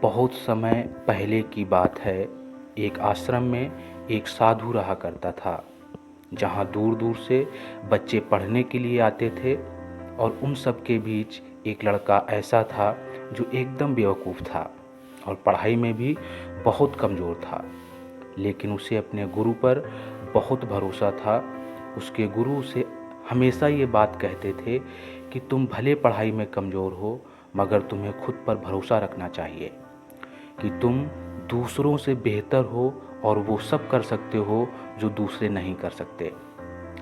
बहुत समय पहले की बात है। एक आश्रम में एक साधु रहा करता था, जहाँ दूर दूर से बच्चे पढ़ने के लिए आते थे। और उन सब के बीच एक लड़का ऐसा था जो एकदम बेवकूफ़ था और पढ़ाई में भी बहुत कमज़ोर था। लेकिन उसे अपने गुरु पर बहुत भरोसा था। उसके गुरु उसे हमेशा ये बात कहते थे कि तुम भले पढ़ाई में कमज़ोर हो, मगर तुम्हें खुद पर भरोसा रखना चाहिए कि तुम दूसरों से बेहतर हो और वो सब कर सकते हो जो दूसरे नहीं कर सकते।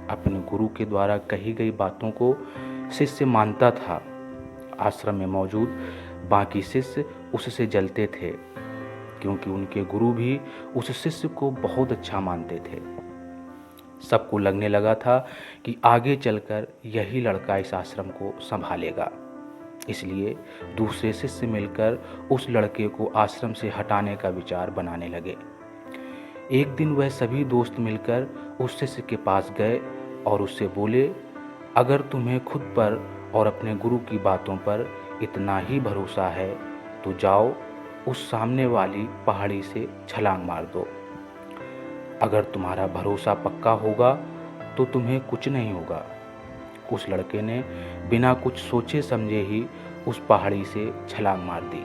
अपने गुरु के द्वारा कही गई बातों को शिष्य मानता था। आश्रम में मौजूद बाकी शिष्य उससे जलते थे, क्योंकि उनके गुरु भी उस शिष्य को बहुत अच्छा मानते थे। सबको लगने लगा था कि आगे चलकर यही लड़का इस आश्रम को संभालेगा। इसलिए दूसरे शिष्य मिलकर उस लड़के को आश्रम से हटाने का विचार बनाने लगे। एक दिन वह सभी दोस्त मिलकर उस शिष्य के पास गए और उससे बोले, अगर तुम्हें खुद पर और अपने गुरु की बातों पर इतना ही भरोसा है तो जाओ उस सामने वाली पहाड़ी से छलांग मार दो। अगर तुम्हारा भरोसा पक्का होगा तो तुम्हें कुछ नहीं होगा। उस लड़के ने बिना कुछ सोचे समझे ही उस पहाड़ी से छलांग मार दी।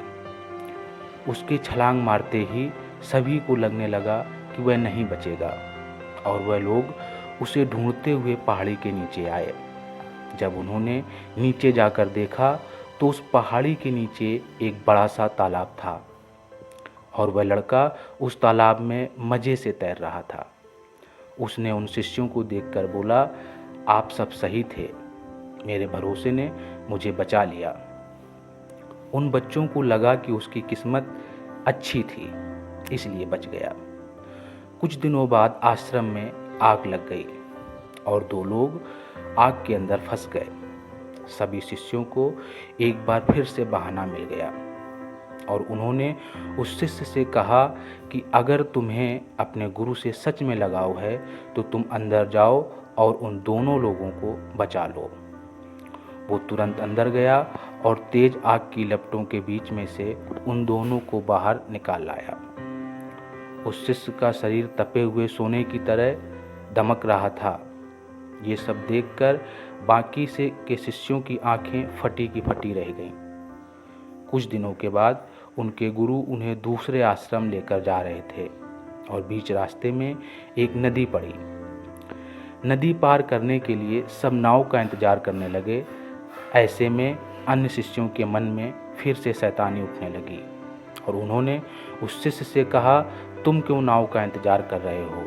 उसके छलांग मारते ही सभी को लगने लगा कि वह नहीं बचेगा और वह लोग उसे ढूंढते हुए पहाड़ी के नीचे आए। जब उन्होंने नीचे जाकर देखा तो उस पहाड़ी के नीचे एक बड़ा सा तालाब था और वह लड़का उस तालाब में मज़े से तैर रहा था। उसने उन शिष्यों को देखकर बोला, आप सब सही थे, मेरे भरोसे ने मुझे बचा लिया। उन बच्चों को लगा कि उसकी किस्मत अच्छी थी, इसलिए बच गया। कुछ दिनों बाद आश्रम में आग लग गई और दो लोग आग के अंदर फंस गए। सभी शिष्यों को एक बार फिर से बहाना मिल गया और उन्होंने उस शिष्य से कहा कि अगर तुम्हें अपने गुरु से सच में लगाव है तो तुम अंदर जाओ और उन दोनों लोगों को बचा लो। वो तुरंत अंदर गया और तेज आग की लपटों के बीच में से उन दोनों को बाहर निकाल लाया। उस शिष्य का शरीर तपे हुए सोने की तरह दमक रहा था। ये सब देखकर बाकी से के शिष्यों की आंखें फटी की फटी रह गईं। कुछ दिनों के बाद उनके गुरु उन्हें दूसरे आश्रम लेकर जा रहे थे और बीच रास्ते में एक नदी पड़ी। नदी पार करने के लिए सब नाव का इंतजार करने लगे। ऐसे में अन्य शिष्यों के मन में फिर से शैतानी उठने लगी और उन्होंने उस शिष्य से कहा, तुम क्यों नाव का इंतजार कर रहे हो?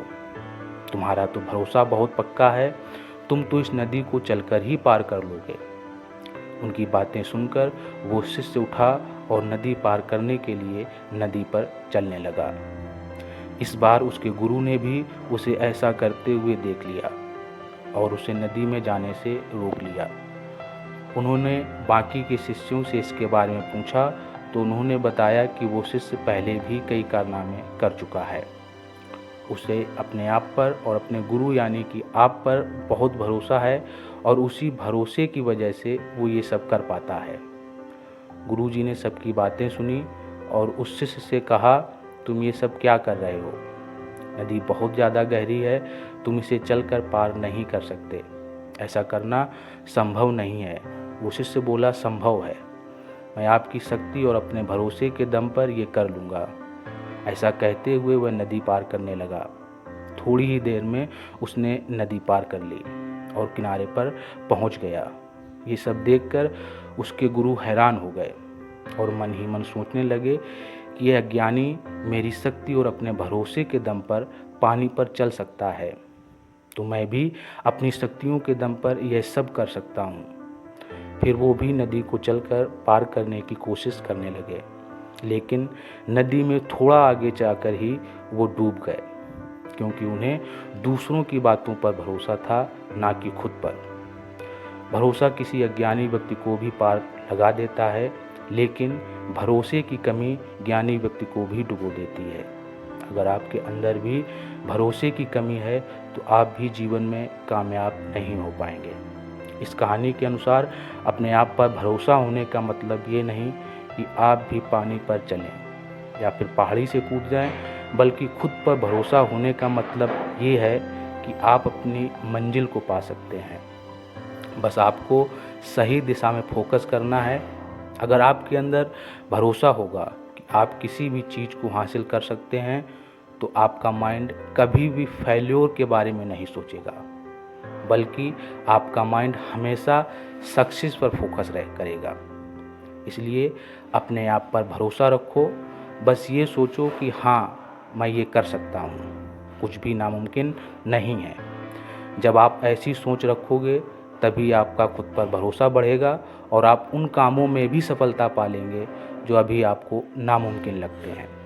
तुम्हारा तो भरोसा बहुत पक्का है, तुम तो इस नदी को चलकर ही पार कर लोगे। उनकी बातें सुनकर वो शिष्य उठा और नदी पार करने के लिए नदी पर चलने लगा। इस बार उसके गुरु ने भी उसे ऐसा करते हुए देख लिया और उसे नदी में जाने से रोक लिया। उन्होंने बाकी के शिष्यों से इसके बारे में पूछा तो उन्होंने बताया कि वो शिष्य पहले भी कई कारनामे कर चुका है। उसे अपने आप पर और अपने गुरु यानी कि आप पर बहुत भरोसा है और उसी भरोसे की वजह से वो ये सब कर पाता है। गुरुजी ने सबकी बातें सुनी और उस शिष्य से कहा, तुम ये सब क्या कर रहे हो? नदी बहुत ज़्यादा गहरी है, तुम इसे चलकर पार नहीं कर सकते। ऐसा करना संभव नहीं है। वो शिष्य बोला, संभव है, मैं आपकी शक्ति और अपने भरोसे के दम पर ये कर लूँगा। ऐसा कहते हुए वह नदी पार करने लगा। थोड़ी ही देर में उसने नदी पार कर ली और किनारे पर पहुंच गया। ये सब देखकर उसके गुरु हैरान हो गए और मन ही मन सोचने लगे कि यह अज्ञानी मेरी शक्ति और अपने भरोसे के दम पर पानी पर चल सकता है, तो मैं भी अपनी शक्तियों के दम पर यह सब कर सकता हूँ। फिर वो भी नदी को चलकर पार करने की कोशिश करने लगे, लेकिन नदी में थोड़ा आगे जाकर ही वो डूब गए, क्योंकि उन्हें दूसरों की बातों पर भरोसा था, ना कि खुद पर। भरोसा किसी अज्ञानी व्यक्ति को भी पार लगा देता है, लेकिन भरोसे की कमी ज्ञानी व्यक्ति को भी डुबो देती है। अगर आपके अंदर भी भरोसे की कमी है तो आप भी जीवन में कामयाब नहीं हो पाएंगे। इस कहानी के अनुसार अपने आप पर भरोसा होने का मतलब ये नहीं कि आप भी पानी पर चलें, या फिर पहाड़ी से कूद जाएं, बल्कि खुद पर भरोसा होने का मतलब ये है कि आप अपनी मंजिल को पा सकते हैं। बस आपको सही दिशा में फोकस करना है। अगर आपके अंदर भरोसा होगा कि आप किसी भी चीज़ को हासिल कर सकते हैं, तो आपका माइंड कभी भी फेल्योर के बारे में नहीं सोचेगा, बल्कि आपका माइंड हमेशा सक्सेस पर फोकस करेगा। इसलिए अपने आप पर भरोसा रखो। बस ये सोचो कि हाँ, मैं ये कर सकता हूँ, कुछ भी नामुमकिन नहीं है। जब आप ऐसी सोच रखोगे तभी आपका खुद पर भरोसा बढ़ेगा और आप उन कामों में भी सफलता पा लेंगे जो अभी आपको नामुमकिन लगते हैं।